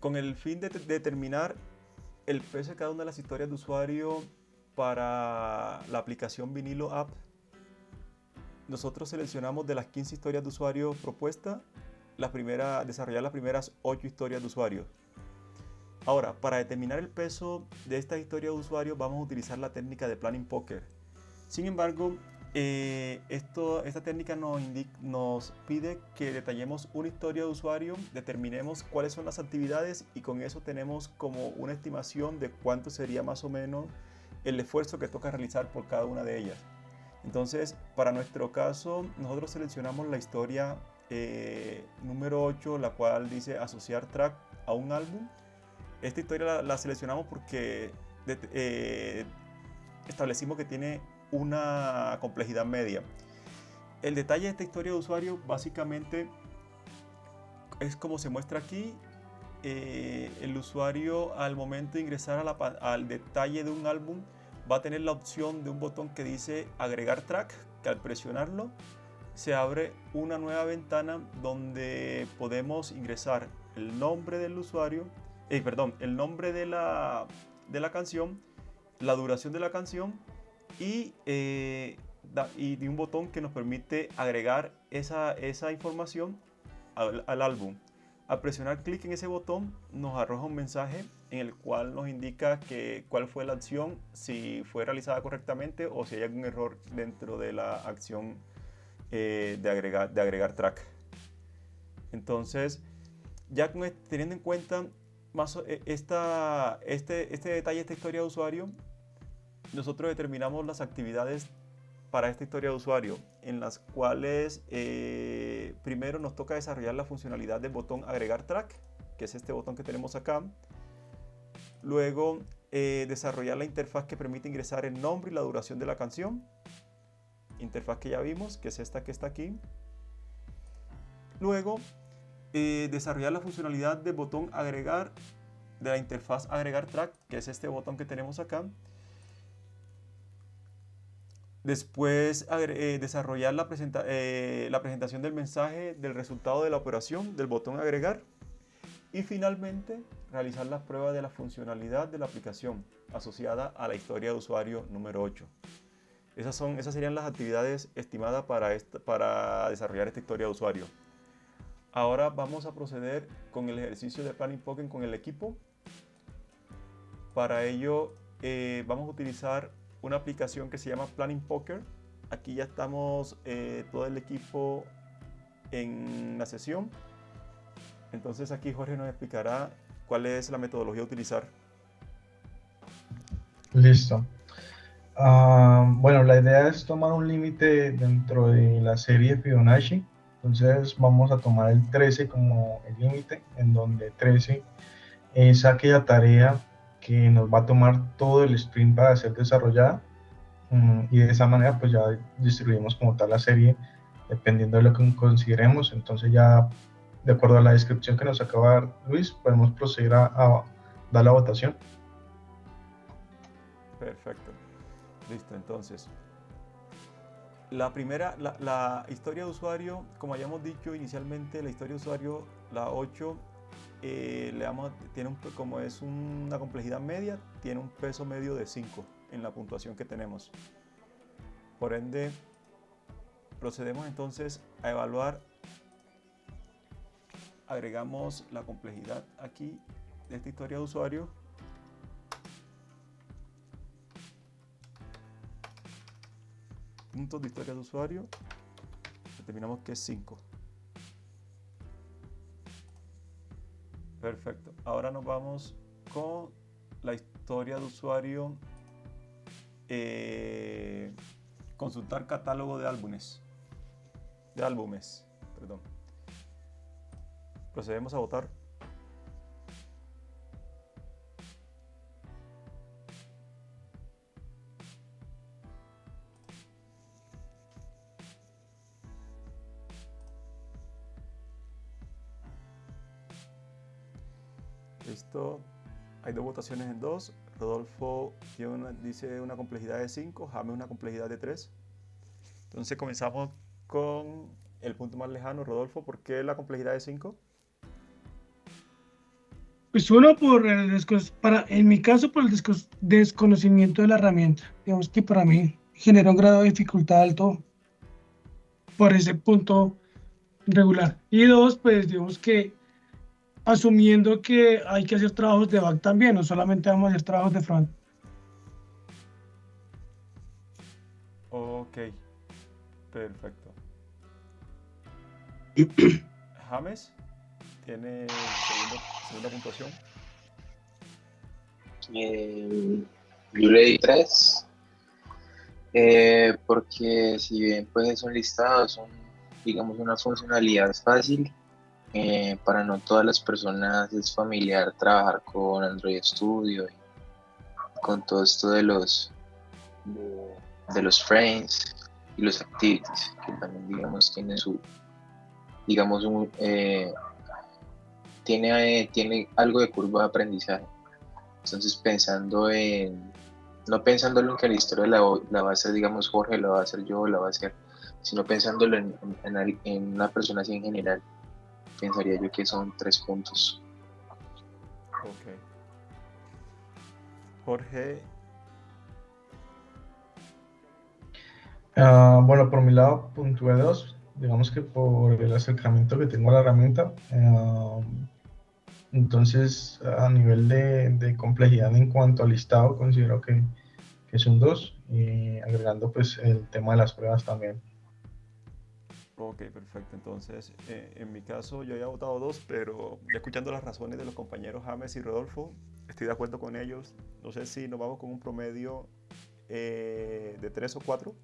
Con el fin de determinar el peso de cada una de las historias de usuario para la aplicación Vinilo App, nosotros seleccionamos de las 15 historias de usuario propuestas, desarrollar las primeras 8 historias de usuario. Ahora, para determinar el peso de esta historia de usuario vamos a utilizar la técnica de Planning Poker. Sin embargo, esta técnica nos pide que detallemos una historia de usuario, determinemos cuáles son las actividades y con eso tenemos como una estimación de cuánto sería más o menos el esfuerzo que toca realizar por cada una de ellas. Entonces, para nuestro caso, nosotros seleccionamos la historia número 8, la cual dice asociar track a un álbum. Esta historia la seleccionamos porque establecimos que tiene una complejidad media. El detalle de esta historia de usuario básicamente es como se muestra aquí. El usuario al momento de ingresar al detalle de un álbum va a tener la opción de un botón que dice agregar track, que al presionarlo se abre una nueva ventana donde podemos ingresar el nombre del usuario, el nombre de la canción, la duración de la canción y un botón que nos permite agregar esa información al álbum. Al presionar clic en ese botón nos arroja un mensaje en el cual nos indica cuál fue la acción, si fue realizada correctamente o si hay algún error dentro de la acción de agregar track. Entonces, ya teniendo en cuenta este detalle, esta historia de usuario, nosotros determinamos las actividades para esta historia de usuario, en las cuales primero nos toca desarrollar la funcionalidad del botón agregar track, que es este botón que tenemos acá. Luego desarrollar la interfaz que permite ingresar el nombre y la duración de la canción, interfaz que ya vimos, que es esta que está aquí. Luego desarrollar la funcionalidad del botón agregar de la interfaz agregar track, que es este botón que tenemos acá. Después desarrollar la presentación del mensaje del resultado de la operación del botón agregar. Y finalmente realizar las pruebas de la funcionalidad de la aplicación asociada a la historia de usuario número 8. Esas serían las actividades estimadas para desarrollar esta historia de usuario. Ahora vamos a proceder con el ejercicio de Planning Poker con el equipo. Para ello vamos a utilizar una aplicación que se llama Planning Poker. Aquí ya estamos todo el equipo en la sesión. Entonces aquí Jorge nos explicará cuál es la metodología a utilizar. Listo. Bueno, la idea es tomar un límite dentro de la serie Fibonacci. Entonces vamos a tomar el 13 como el límite, en donde 13 es aquella tarea que nos va a tomar todo el sprint para ser desarrollada. Y de esa manera pues ya distribuimos como tal la serie dependiendo de lo que consideremos. Entonces ya de acuerdo a la descripción que nos acaba de dar Luis, podemos proceder a dar la votación. Perfecto. Listo, entonces. La historia de usuario, como hayamos dicho inicialmente, la historia de usuario, la 8, como es una complejidad media, tiene un peso medio de 5 en la puntuación que tenemos. Por ende, procedemos entonces a evaluar, agregamos la complejidad aquí de esta historia de usuario. Puntos de historia de usuario, determinamos que es 5. Perfecto. Ahora nos vamos con la historia de usuario. Consultar catálogo de álbumes. Perdón. Procedemos a votar. Listo. Hay dos votaciones en dos. Rodolfo dice una complejidad de 5, James una complejidad de 3. Entonces comenzamos con el punto más lejano. Rodolfo, ¿por qué la complejidad de 5? Pues uno por en mi caso por el desconocimiento de la herramienta. Digamos que para mí genera un grado de dificultad alto por ese punto regular. Y dos, pues digamos que asumiendo que hay que hacer trabajos de back también, no solamente vamos a hacer trabajos de front. Ok, perfecto. James tiene segunda puntuación. Yo le di 3, porque si bien pues es un listado, es digamos una funcionalidad fácil, para no todas las personas es familiar trabajar con Android Studio y con todo esto de los frames y los activities, que también digamos tiene digamos tiene algo de curva de aprendizaje. Entonces no pensándolo en que la historia la va a hacer, digamos, Jorge, la va a hacer yo, la va a hacer, sino pensándolo en una persona así en general, pensaría yo que son 3 puntos. Ok. Jorge, Bueno, por mi lado, puntué 2, digamos que por el acercamiento que tengo a la herramienta. Entonces, a nivel de complejidad en cuanto al listado, considero que es un 2, y agregando pues el tema de las pruebas también. ok, perfecto. Entonces, en mi caso yo había votado 2, pero ya escuchando las razones de los compañeros James y Rodolfo, estoy de acuerdo con ellos. No sé si nos vamos con un promedio de 3 o 4.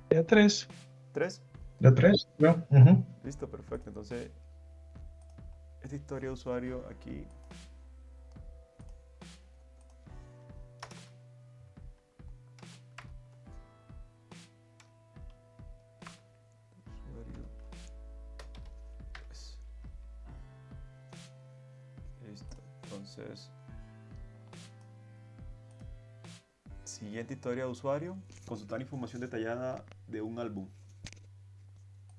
Ya tres. 3. ¿De 3? ¿No? Ujú. Listo, perfecto. Entonces, esta historia de usuario aquí. Usuario, pues, listo. Entonces, siguiente historia de usuario. Consultar información detallada de un álbum.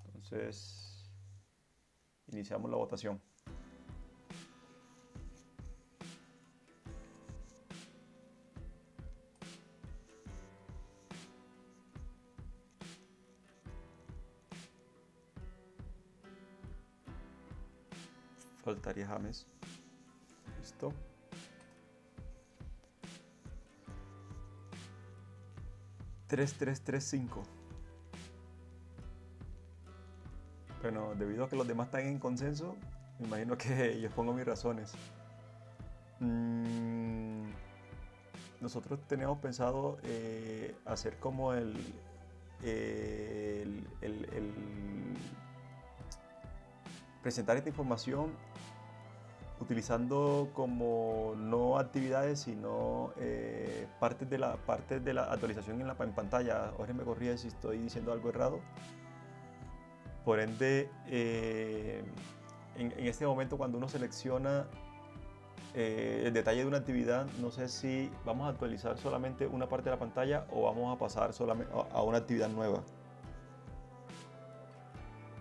Entonces, iniciamos la votación. Faltaría James. Listo. Tres, 5. Bueno, debido a que los demás están en consenso, me imagino que yo pongo mis razones. Nosotros teníamos pensado hacer como presentar esta información utilizando como no actividades, sino partes de la actualización en pantalla. Jorge me corrige si estoy diciendo algo errado. Por ende, en este momento cuando uno selecciona el detalle de una actividad, no sé si vamos a actualizar solamente una parte de la pantalla o vamos a pasar solamente a una actividad nueva.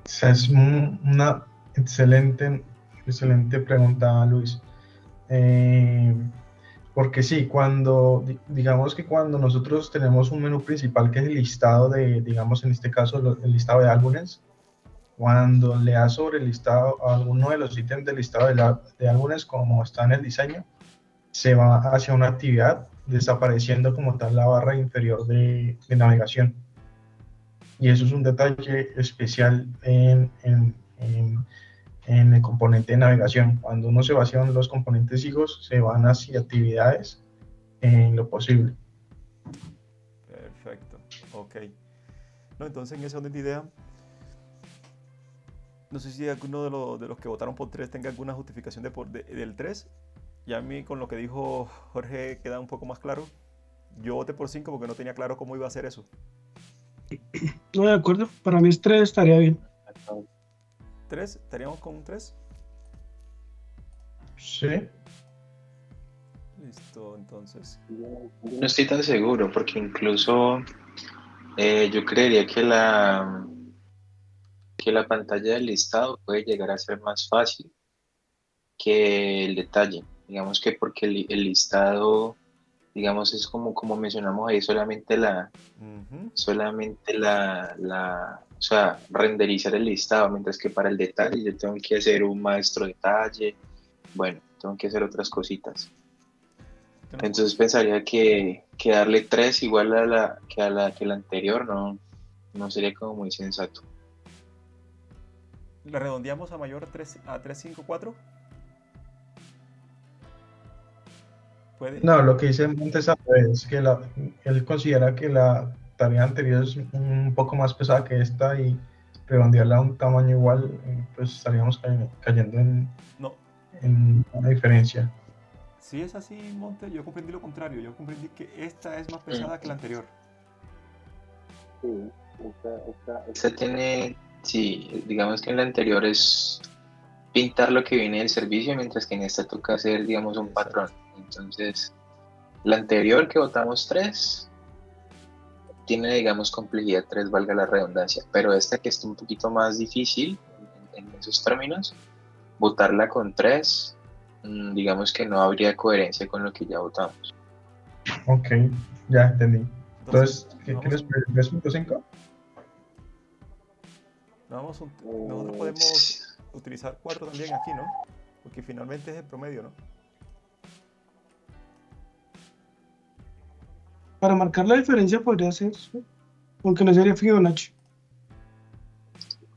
Esa es una excelente pregunta, Luis. Eh, Porque sí, digamos que cuando nosotros tenemos un menú principal que es el listado de, digamos en este caso, el listado de álbumes, cuando le das sobre el listado a alguno de los ítems del listado de álbumes, como está en el diseño, se va hacia una actividad, desapareciendo como tal la barra inferior de navegación. Y eso es un detalle especial en el componente de navegación. Cuando uno se va hacia los componentes hijos, se van hacia actividades en lo posible. Perfecto, ok. No, entonces en ese orden de idea, no sé si alguno de los que votaron por 3 tenga alguna justificación del 3. Y a mí con lo que dijo Jorge queda un poco más claro. Yo voté por 5 porque no tenía claro cómo iba a ser eso. No, de acuerdo. Para mí es 3, estaría bien. 3, estaríamos con un 3. Sí. Listo, entonces. No estoy tan seguro porque incluso yo creería que la pantalla del listado puede llegar a ser más fácil, que el detalle. Digamos que porque el listado, digamos, es como mencionamos ahí, Ujú. o sea, renderizar el listado, mientras que para el detalle yo tengo que hacer un maestro detalle, bueno, tengo que hacer otras cositas. Yo no- Entonces pensaría que darle 3 igual que la anterior no sería como muy sensato. ¿Le redondeamos a mayor 3, a 354? ¿Puede? No, lo que dice Montes es que él considera que la tarea anterior es un poco más pesada que esta y redondearla a un tamaño igual, pues estaríamos cayendo No. en una diferencia. Si es así, Monte, yo comprendí lo contrario. Yo comprendí que esta es más Mm, pesada que la anterior. sí, esta tiene, sí, digamos que en la anterior es pintar lo que viene del servicio, mientras que en esta toca hacer, digamos, un patrón. Exacto. Entonces, la anterior que votamos 3 tiene, digamos, complejidad 3 valga la redundancia, pero esta que está un poquito más difícil en esos términos, votarla con 3 digamos que no habría coherencia con lo que ya votamos. Ok, ya entendí. Entonces, Entonces, nos ¿qué vamos quieres un, pedir? ¿3.5? nosotros podemos utilizar 4 también aquí, ¿no? Porque finalmente es el promedio, ¿no? Para marcar la diferencia podría ser, ¿sí? Aunque no sería Fibonacci.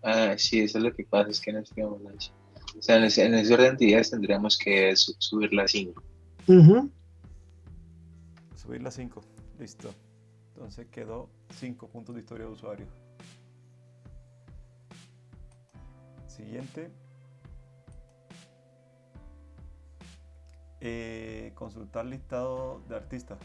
Ah, sí, eso es lo que pasa, es que no es Fibonacci. O sea, en ese orden de ideas tendríamos que subirla a 5. Ujú. Subir la 5. Listo. Entonces quedó 5 puntos de historia de usuario. Siguiente. Consultar listado de artistas.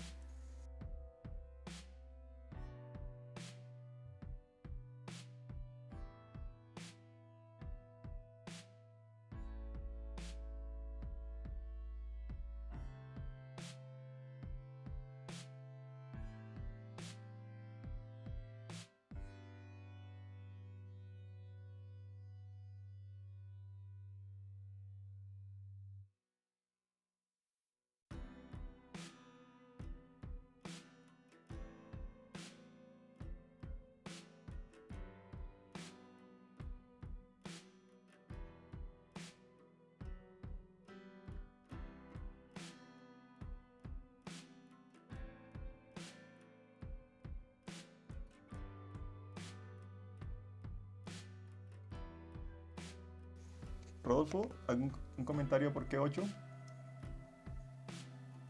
Rodolfo, ¿algún un comentario por qué 8? A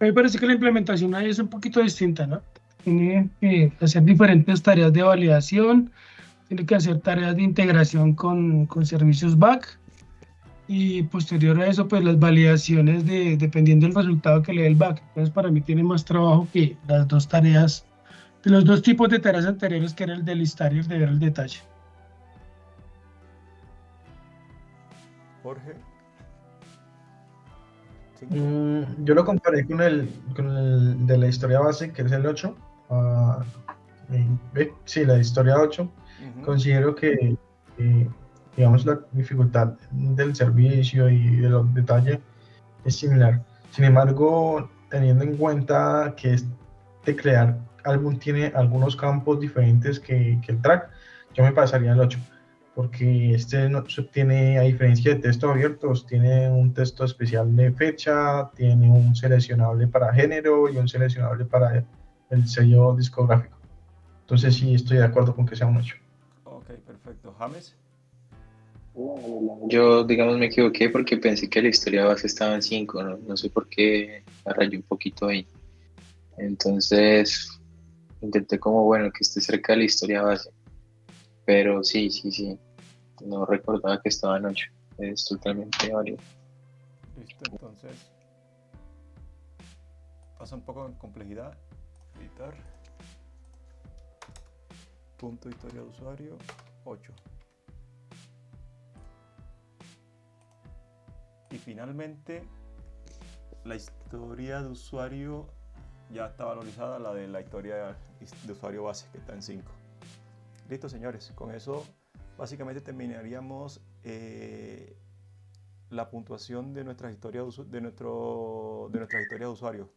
mí me parece que la implementación ahí es un poquito distinta, ¿no? Tiene que hacer diferentes tareas de validación, tiene que hacer tareas de integración con servicios back y posterior a eso, pues las validaciones dependiendo del resultado que le dé el back. Entonces, para mí tiene más trabajo que las dos tareas, de los dos tipos de tareas anteriores, que era el de listar y el de ver el detalle. Jorge, 5. Yo lo comparé con el de la historia base, que es el 8. Sí, la historia 8. Considero que, eh, digamos, la dificultad del servicio y de los detalles es similar. Sin embargo, teniendo en cuenta que este crear álbum tiene algunos campos diferentes que el track, yo me pasaría al 8, porque este no tiene, a diferencia de textos abiertos, tiene un texto especial de fecha, tiene un seleccionable para género y un seleccionable para el sello discográfico. Entonces sí estoy de acuerdo con que sea un 8. Ok, perfecto. James. Yo, digamos, me equivoqué porque pensé que la historia base estaba en 5, ¿no? No sé por qué me rayé un poquito ahí. Entonces, intenté como, bueno, que esté cerca de la historia base. Pero sí, no recordaba que estaba en 8. Es totalmente válido. Listo, entonces pasa un poco en complejidad. Editar. Punto de historia de usuario 8. Y finalmente, la historia de usuario ya está valorizada, la de la historia de usuario base, que está en 5. Listo, señores. Con eso básicamente terminaríamos la puntuación de nuestras historias de nuestras historias de usuario.